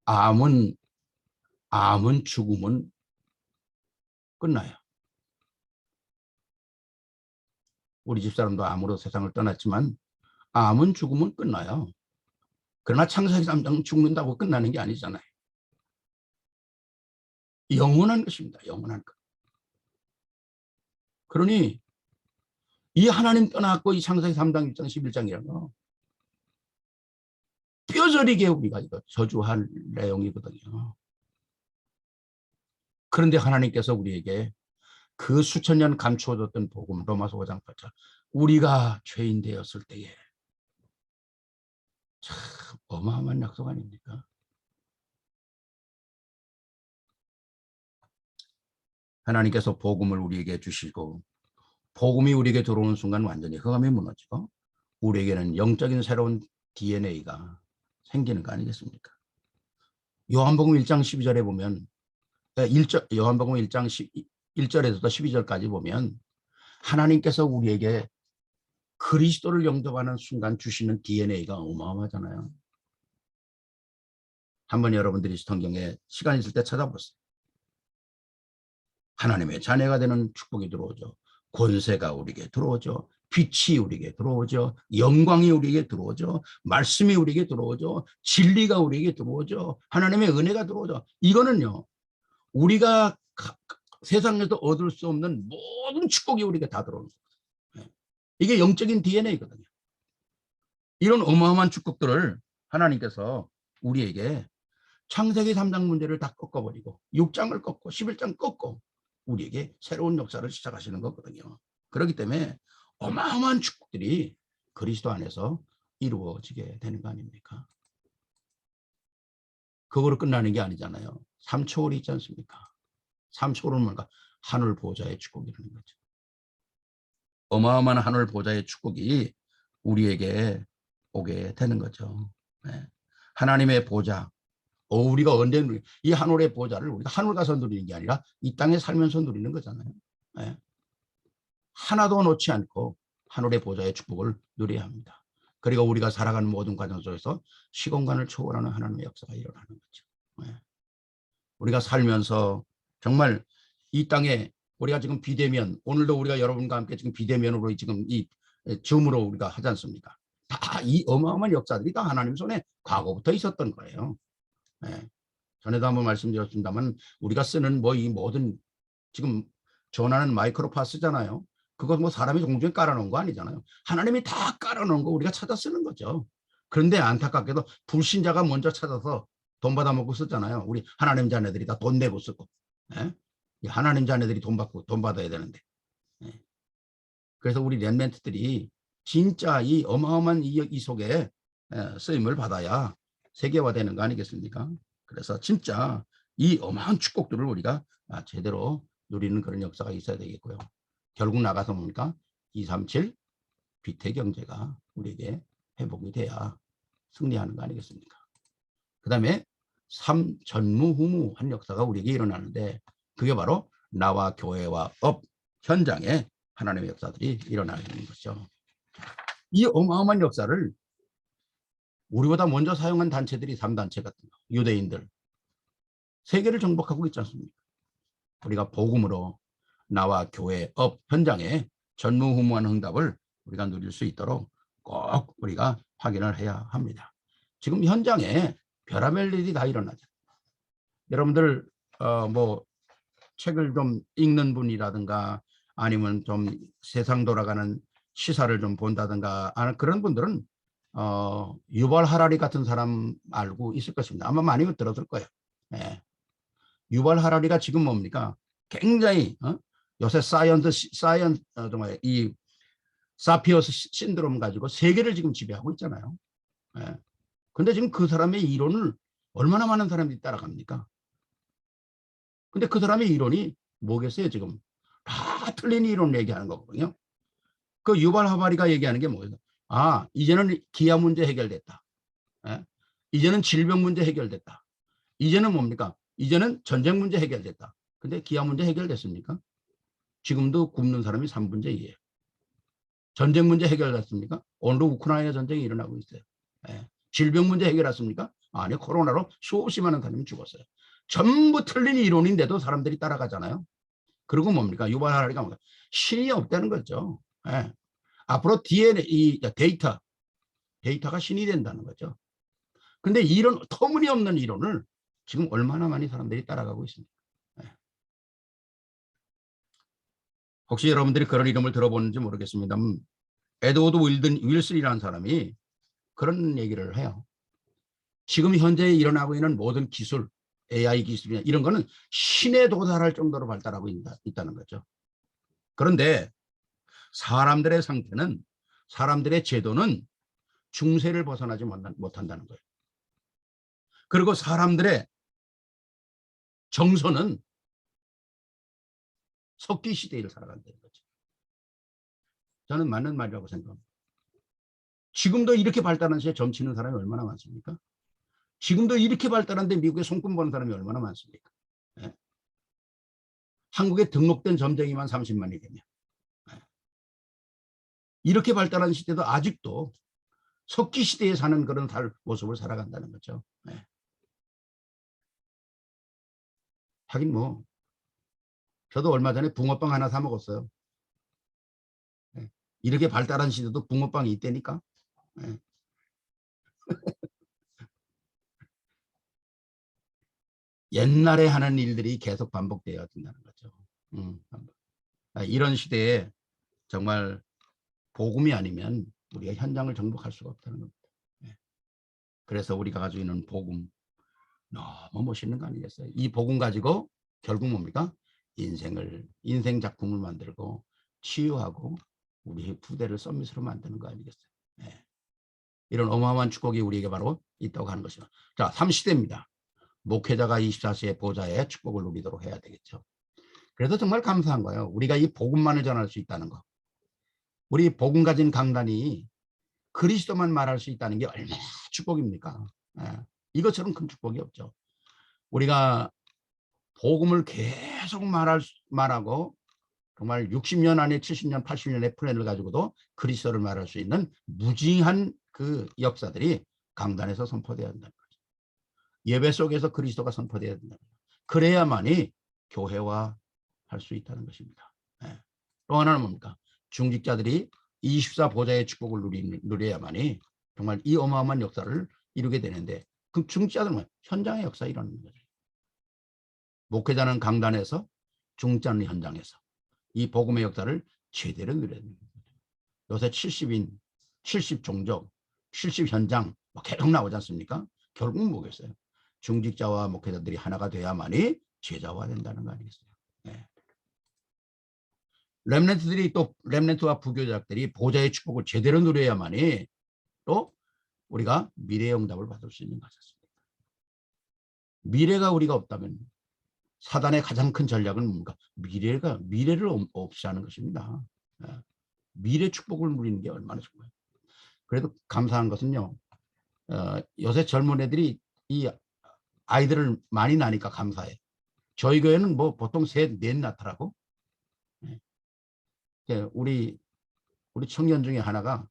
암은 죽음은 끝나요. 우리 집사람도 암으로 세상을 떠났지만 암은 죽음은 끝나요. 그러나 창세기 3장 죽는다고 끝나는 게 아니잖아요. 영원한 것입니다. 영원한 것. 그러니 이 하나님 떠났고 이 창세기 3장 1장 11장이라는 거 뼈저리게 우리가 이거 저주할 내용이거든요. 그런데 하나님께서 우리에게 그 수천 년 감추어졌던 복음 로마서 5장 8절 우리가 죄인 되었을 때에 참 어마어마한 약속 아닙니까? 하나님께서 복음을 우리에게 주시고 복음이 우리에게 들어오는 순간 완전히 흑암이 무너지고 우리에게는 영적인 새로운 DNA가 생기는 거 아니겠습니까? 요한복음 1장 12절에 보면 요한복음 1장 1절에서부터 12절까지 보면 하나님께서 우리에게 그리스도를 영접하는 순간 주시는 DNA가 어마어마하잖아요. 한번 여러분들이 성경에 시간 있을 때 찾아보세요. 하나님의 자녀가 되는 축복이 들어오죠. 권세가 우리에게 들어오죠. 빛이 우리에게 들어오죠. 영광이 우리에게 들어오죠. 말씀이 우리에게 들어오죠. 진리가 우리에게 들어오죠. 하나님의 은혜가 들어오죠. 이거는요. 우리가 세상에서 얻을 수 없는 모든 축복이 우리에게 다 들어오는 거예요. 이게 영적인 DNA거든요. 이런 어마어마한 축복들을 하나님께서 우리에게 창세기 3장 문제를 다 꺾어버리고 6장을 꺾고 11장 꺾고 우리에게 새로운 역사를 시작하시는 거거든요. 그렇기 때문에 어마어마한 축복들이 그리스도 안에서 이루어지게 되는 거 아닙니까? 그거로 끝나는 게 아니잖아요. 3초월이 있지 않습니까? 3초월은 뭔가 하늘 보좌의 축복이라는 거죠. 어마어마한 하늘 보좌의 축복이 우리에게 오게 되는 거죠. 네. 하나님의 보좌. 우리가 언제 이 하늘의 보좌를 우리가 하늘 가서 누리는 게 아니라 이 땅에 살면서 누리는 거잖아요. 네. 하나도 놓지 않고 하늘의 보좌의 축복을 누려야 합니다. 그리고 우리가 살아가는 모든 과정 속에서 시공간을 초월하는 하나님의 역사가 일어나는 거죠. 네. 우리가 살면서 정말 이 땅에 우리가 지금 비대면 오늘도 우리가 여러분과 함께 지금 비대면으로 지금 이 줌으로 우리가 하지 않습니까? 다 이 어마어마한 역사들이 다 하나님 손에 과거부터 있었던 거예요. 네. 전에도 한번 말씀드렸습니다만 우리가 쓰는 뭐 이 모든 지금 전하는 마이크로파 쓰잖아요. 그거 뭐 사람이 공중에 깔아놓은 거 아니잖아요. 하나님이 다 깔아놓은 거 우리가 찾아 쓰는 거죠. 그런데 안타깝게도 불신자가 먼저 찾아서 돈 받아먹고 썼잖아요. 우리 하나님 자녀들이 다 돈 내고 쓰고. 예? 하나님 자녀들이 돈 받고 돈 받아야 되는데. 예. 그래서 우리 렘넌트들이 진짜 이 어마어마한 이 속에 쓰임을 받아야 세계화되는 거 아니겠습니까? 그래서 진짜 이 어마어마한 축복들을 우리가 제대로 누리는 그런 역사가 있어야 되겠고요. 결국 나가서 뭡니까? 237 비태 경제가 우리에게 회복이 돼야 승리하는 거 아니겠습니까? 그 다음에 3 전무후무한 역사가 우리에게 일어나는데 그게 바로 나와 교회와 업 현장에 하나님의 역사들이 일어나는 것이죠. 이 어마어마한 역사를 우리보다 먼저 사용한 단체들이 3단체 같은 거, 유대인들 세계를 정복하고 있지 않습니까? 우리가 복음으로 나와 교회 업 현장에 전무후무한 응답을 우리가 누릴 수 있도록 꼭 우리가 확인을 해야 합니다. 지금 현장에 별의별 일이 다 일어나죠. 여러분들 뭐 책을 좀 읽는 분이라든가 아니면 좀 세상 돌아가는 시사를 좀 본다든가 그런 분들은 유발 하라리 같은 사람 알고 있을 것입니다. 아마 많이 들었을 거예요. 네. 유발 하라리가 지금 뭡니까? 굉장히 요새 정말 이 사피어스 신드롬 가지고 세계를 지금 지배하고 있잖아요. 네. 근데 지금 그 사람의 이론을 얼마나 많은 사람들이 따라갑니까? 근데 그 사람의 이론이 뭐겠어요? 지금 다 틀린 이론 얘기하는 거거든요. 그 유발 하바리가 얘기하는 게 뭐예요? 아, 이제는 기아 문제 해결됐다. 예? 이제는 질병 문제 해결됐다. 이제는 뭡니까? 이제는 전쟁 문제 해결됐다. 근데 기아 문제 해결됐습니까? 지금도 굶는 사람이 3분의 2예요. 전쟁 문제 해결됐습니까? 오늘도 우크라이나 전쟁이 일어나고 있어요. 예. 질병 문제 해결했습니까? 아니, 코로나로 수없이 많은 사람이 죽었어요. 전부 틀린 이론인데도 사람들이 따라가잖아요. 그리고 뭡니까? 유발 하라리가 뭡니까? 신이 없다는 거죠. 예. 앞으로 DNA, 이 데이터가 신이 된다는 거죠. 근데 이런 터무니없는 이론을 지금 얼마나 많이 사람들이 따라가고 있습니다. 예. 혹시 여러분들이 그런 이름을 들어보는지 모르겠습니다만 에드워드 윌슨이라는 사람이 그런 얘기를 해요. 지금 현재 일어나고 있는 모든 기술, AI 기술이나 이런 거는 신에 도달할 정도로 발달하고 있다는 거죠. 그런데 사람들의 상태는, 사람들의 제도는 중세를 벗어나지 못한다는 거예요. 그리고 사람들의 정서는 석기 시대를 살아간다는 거죠. 저는 맞는 말이라고 생각합니다. 지금도 이렇게 발달한 시대에 점치는 사람이 얼마나 많습니까? 지금도 이렇게 발달한데 미국에 손금 보는 사람이 얼마나 많습니까? 예? 한국에 등록된 점쟁이만 30만이 되냐. 예? 이렇게 발달한 시대도 아직도 석기 시대에 사는 그런 모습을 살아간다는 거죠. 예. 하긴 뭐 저도 얼마 전에 붕어빵 하나 사 먹었어요. 예. 이렇게 발달한 시대도 붕어빵이 있다니까. 예. 옛날에 하는 일들이 계속 반복되어야 된다는 거죠. 이런 시대에 정말 복음이 아니면 우리가 현장을 정복할 수가 없다는 겁니다. 예. 그래서 우리가 가지고 있는 복음 너무 멋있는 거 아니겠어요? 이 복음 가지고 결국 뭡니까? 인생 작품을 만들고 치유하고 우리 후대를 서밋으로 만드는 거 아니겠어요? 예. 이런 어마어마한 축복이 우리에게 바로 있다고 하는 것이죠. 자, 3시대입니다. 목회자가 24시의 보좌에 축복을 누리도록 해야 되겠죠. 그래서 정말 감사한 거예요. 우리가 이 복음만을 전할 수 있다는 거. 우리 복음 가진 강단이 그리스도만 말할 수 있다는 게 얼마나 축복입니까? 예. 이것처럼 큰 축복이 없죠. 우리가 복음을 계속 말하고 정말 60년 안에 70년, 80년의 플랜을 가지고도 그리스도를 말할 수 있는 무지한 그 역사들이 강단에서 선포되어야 한다는 거죠. 예배 속에서 그리스도가 선포되어야 된다는 거죠. 그래야만이 교회화 할 수 있다는 것입니다. 네. 또 하나는 뭡니까? 중직자들이 24 보좌의 축복을 누려야만이 정말 이 어마어마한 역사를 이루게 되는데 그 중직자들은 현장의 역사 이라는 거죠. 목회자는 강단에서, 중직자는 현장에서 이 복음의 역사를 제대로 누려야 됩니다. 요새 70인, 70종족, 70현장 계속 나오지 않습니까? 결국은 뭐겠어요? 중직자와 목회자들이 하나가 돼야만이 제자화 된다는 거 아니겠어요? 네. 렘넌트와 부교자들이 보좌의 축복을 제대로 누려야만이 또 우리가 미래의 응답을 받을 수 있는 것이었습니다. 미래가 우리가 없다면 사단의 가장 큰 전략은 뭡니까? 미래를 없이 하는 것입니다. 미래 축복을 누리는 게 얼마나 좋아요. 그래도 감사한 것은요. 요새 젊은 애들이 이 아이들을 많이 낳으니까 감사해. 저희 교회는 뭐 보통 셋, 넷 낳더라고. 우리 청년 중에 하나가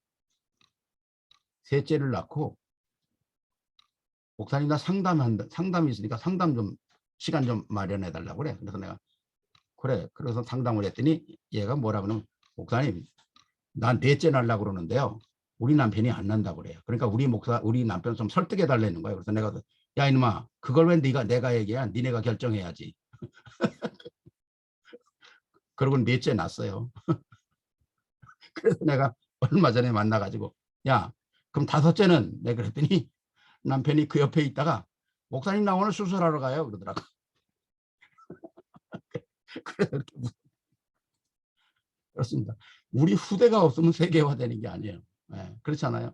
셋째를 낳고 목사님 나 상담이 있으니까 상담 좀 시간 좀 마련해 달라고 그래. 그래서 내가 그래. 그래서 상담을 했더니 얘가 뭐라 그러면 목사님 난 넷째 낳으려고 그러는데요. 우리 남편이 안 난다고 그래요. 그러니까 우리 남편 좀 설득해 달라는 거예요. 그래서 내가 야 이놈아 그걸 왜 내가 얘기야? 니네가 결정해야지. 그러고 넷째 낳았어요. 그래서 내가 얼마 전에 만나가지고 야 그럼 다섯째는 내가 그랬더니 남편이 그 옆에 있다가 목사님 나 오늘 수술하러 가요 그러더라고. 그래서 그렇습니다. 우리 후대가 없으면 세계화되는 게 아니에요. 네, 그렇잖아요.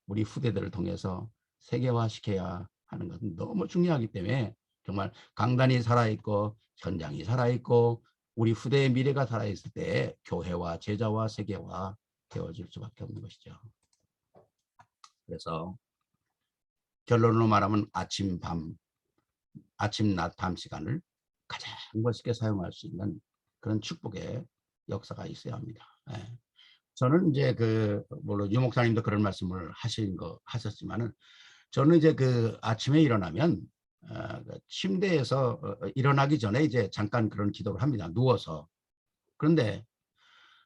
우리 후대들을 통해서 세계화시켜야 하는 것은 너무 중요하기 때문에 정말 강단이 살아있고 현장이 살아있고 우리 후대의 미래가 살아있을 때 교회와 제자와 세계화 되어질 수밖에 없는 것이죠. 그래서 결론으로 말하면 아침, 낮, 밤 시간을 가장 멋있게 사용할 수 있는 그런 축복의 역사가 있어야 합니다. 예. 저는 이제 물론 유 목사님도 그런 말씀을 하셨지만은 저는 이제 아침에 일어나면 침대에서 일어나기 전에 이제 잠깐 그런 기도를 합니다. 누워서. 그런데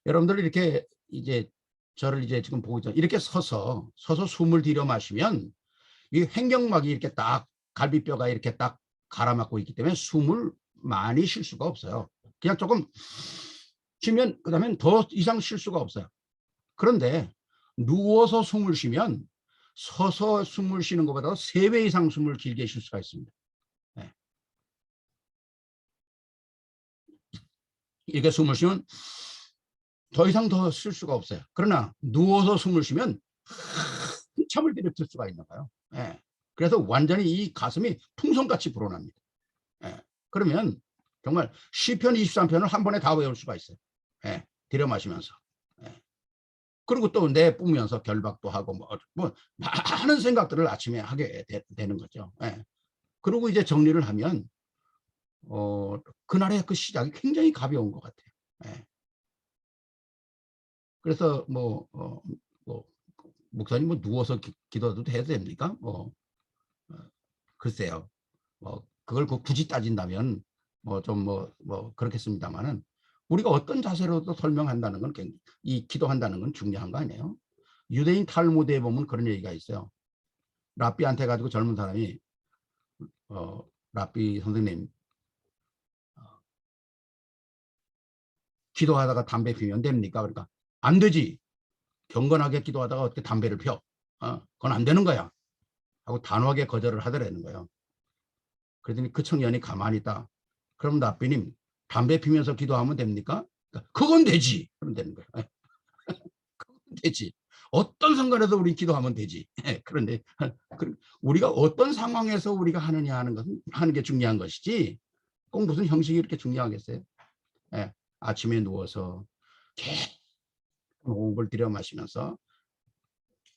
여러분들 이렇게 이제 저를 이제 지금 보고 있죠. 이렇게 서서 숨을 들여 마시면 이 횡격막이 이렇게 딱 갈비뼈가 이렇게 딱 갈아막고 있기 때문에 숨을 많이 쉴 수가 없어요. 그냥 조금 쉬면 그다음엔 더 이상 쉴 수가 없어요. 그런데 누워서 숨을 쉬면 서서 숨을 쉬는 것보다 3배 이상 숨을 길게 쉴 수가 있습니다. 네. 이렇게 숨을 쉬면 더 이상 더 쉴 수가 없어요. 그러나 누워서 숨을 쉬면 한참을 들이쉴 수가 있나 봐요. 네. 그래서 완전히 이 가슴이 풍선같이 불어납니다. 네. 그러면 정말 시편 23편을 한 번에 다 외울 수가 있어요. 네. 들여 마시면서. 네. 그리고 또 내뿜으면서 결박도 하고 뭐 많은 생각들을 아침에 하게 되는 거죠. 예. 그리고 이제 정리를 하면 그날의 그 시작이 굉장히 가벼운 것 같아요. 예. 그래서 뭐 목사님 뭐 누워서 기도도 해도 됩니까? 글쎄요. 그걸 굳이 따진다면 그렇겠습니다만은 우리가 어떤 자세로도 설명한다는 건 이 기도한다는 건 중요한 거 아니에요? 유대인 탈무드에 보면 그런 얘기가 있어요. 랍비한테 가지고 젊은 사람이 랍비 선생님 기도하다가 담배 피면 됩니까? 그러니까 안 되지. 경건하게 기도하다가 어떻게 담배를 펴? 그건 안 되는 거야. 하고 단호하게 거절을 하더라는 거예요. 그러더니 그 청년이 가만히 있다. 그럼 랍비님 담배 피면서 기도하면 됩니까? 그러니까 그건 되지. 그럼 되는 거예요. 그건 되지. 어떤 상관에서 우리 기도하면 되지. 그런데 우리가 어떤 상황에서 우리가 하느냐 하는 게 중요한 것이지 꼭 무슨 형식이 이렇게 중요하겠어요? 아침에 누워서 계속 호흡을 들여 마시면서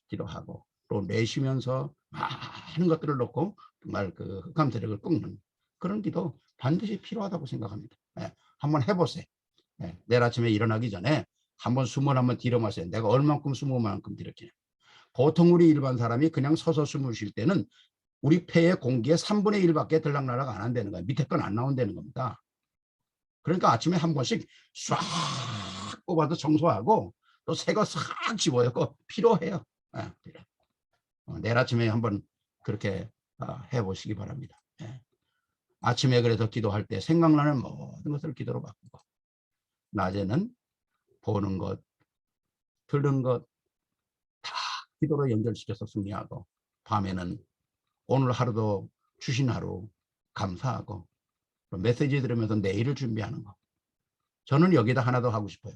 기도하고 또 내쉬면서 많은 것들을 넣고 정말 그 흑암 세력을 꺾는 그런 기도 반드시 필요하다고 생각합니다. 한번 해보세요. 내일 아침에 일어나기 전에 한번 숨을 한번 들여 마세요. 내가 얼만큼 숨을 만큼 들였냐. 보통 우리 일반 사람이 그냥 서서 숨을 쉴 때는 우리 폐의 공기의 3분의 1밖에 들락날락 안 한다는 거예요. 밑에 건 안 나온다는 겁니다. 그러니까 아침에 한 번씩 싹 뽑아서 청소하고 또 새 거 싹 집어넣고 필요해요. 내일 아침에 한번 그렇게 해보시기 바랍니다. 아침에 그래서 기도할 때 생각나는 모든 것을 기도로 바꾸고 낮에는 보는 것, 들은 것 다 기도로 연결시켜서 승리하고 밤에는 오늘 하루도 주신 하루 감사하고 메시지 들으면서 내일을 준비하는 거. 저는 여기다 하나 더 하고 싶어요.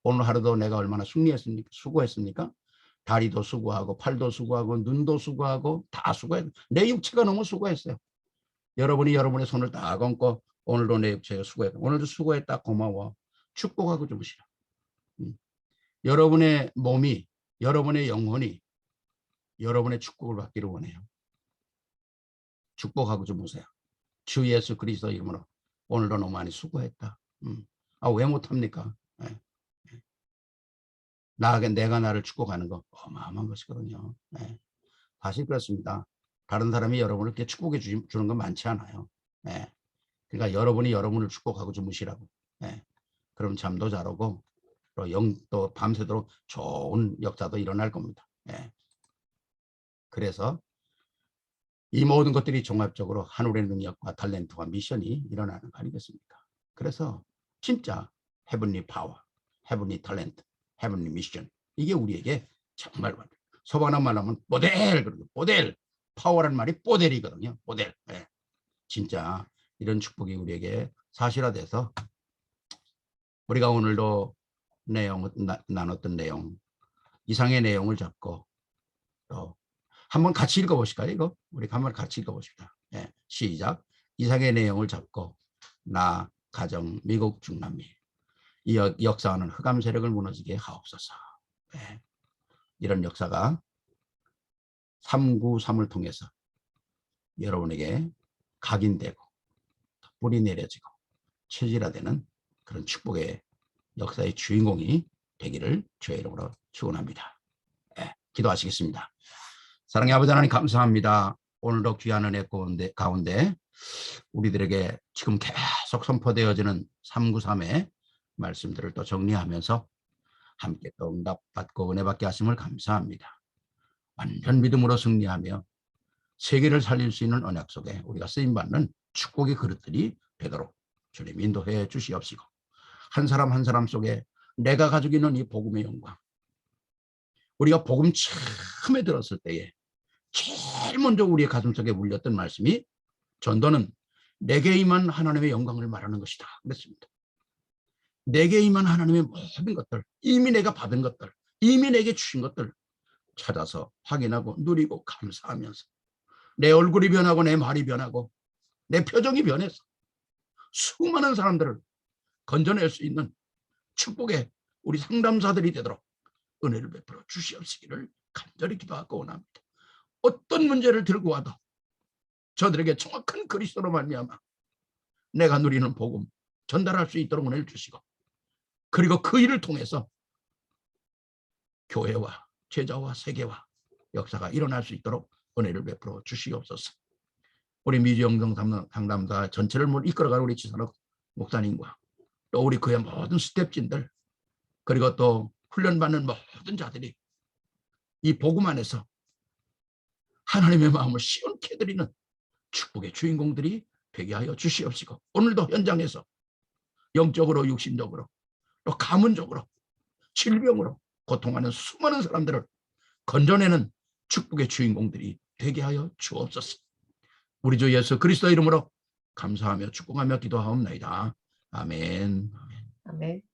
오늘 하루도 내가 얼마나 승리했습니까? 수고했습니까? 다리도 수고하고 팔도 수고하고 눈도 수고하고 다 수고했어요. 내 육체가 너무 수고했어요. 여러분이 여러분의 손을 다 얹고 오늘도 내 육체가 수고했다. 오늘도 수고했다. 고마워. 축복하고 주무시라. 여러분의 몸이 여러분의 영혼이 여러분의 축복을 받기를 원해요. 축복하고 주무세요. 주 예수 그리스도 이름으로 오늘도 너무 많이 수고했다. 왜 못합니까? 내가 나를 축복하는 거 어마어마한 것이거든요. 사실 그렇습니다. 다른 사람이 여러분을 이렇게 축복해 주는 건 많지 않아요. 그러니까 여러분이 여러분을 축복하고 주무시라고. 그럼 잠도 잘 오고 또 밤새도록 좋은 역사도 일어날 겁니다. 그래서 이 모든 것들이 종합적으로 하늘의 능력과 탤런트와 미션이 일어나는 거 아니겠습니까? 그래서 진짜 헤븐리 파워, 헤븐리 탤런트, 헤븐리 미션 이게 우리에게 정말 소방한 말로 하면 모델, 그리고 모델, 파워라는 말이 모델이거든요. 모델. 진짜 이런 축복이 우리에게 사실화돼서 우리가 오늘도 나눴던 내용 이상의 내용을 잡고 또 한번 같이 읽어보실까요? 이거 우리 한번 같이 읽어보십시다. 예, 시작. 이상의 내용을 잡고 나 가정 미국 중남미 이 역사하는 흑암 세력을 무너지게 하옵소서. 예, 이런 역사가 393을 통해서 여러분에게 각인되고 뿌리 내려지고 체질화되는 그런 축복의 역사의 주인공이 되기를 주의 이름으로 축원합니다. 예, 기도하시겠습니다. 사랑의 아버지 하나님 감사합니다. 오늘도 귀한 은혜 가운데 우리들에게 지금 계속 선포되어지는 393의 말씀들을 또 정리하면서 함께 또 응답받고 은혜받게 하심을 감사합니다. 완전 믿음으로 승리하며 세계를 살릴 수 있는 언약 속에 우리가 쓰임받는 축복의 그릇들이 되도록 주님 인도해 주시옵시고 한 사람 한 사람 속에 내가 가지고 있는 이 복음의 영광, 우리가 복음 처음에 들었을 때에 제일 먼저 우리의 가슴속에 울렸던 말씀이 전도는 내게 임한 하나님의 영광을 말하는 것이다 그랬습니다. 내게 임한 하나님의 모든 것들, 이미 내가 받은 것들, 이미 내게 주신 것들 찾아서 확인하고 누리고 감사하면서 내 얼굴이 변하고 내 말이 변하고 내 표정이 변해서 수많은 사람들을 건져낼 수 있는 축복의 우리 상담사들이 되도록 은혜를 베풀어 주시옵시기를 간절히 기도하고 원합니다. 어떤 문제를 들고 와도 저들에게 정확한 그리스도로 말미암아 내가 누리는 복음 전달할 수 있도록 은혜를 주시고 그리고 그 일을 통해서 교회와 제자와 세계와 역사가 일어날 수 있도록 은혜를 베풀어 주시옵소서. 우리 미주영성 상담사 전체를 이끌어가는 우리 지선욱 목사님과 또 우리 그의 모든 스텝진들 그리고 또 훈련받는 모든 자들이 이 복음 안에서 하나님의 마음을 시원케 드리는 축복의 주인공들이 되게 하여 주시옵시고 오늘도 현장에서 영적으로 육신적으로 또 가문적으로 질병으로 고통하는 수많은 사람들을 건져내는 축복의 주인공들이 되게 하여 주옵소서. 우리 주 예수 그리스도 이름으로 감사하며 축복하며 기도하옵나이다. 아멘. 아멘.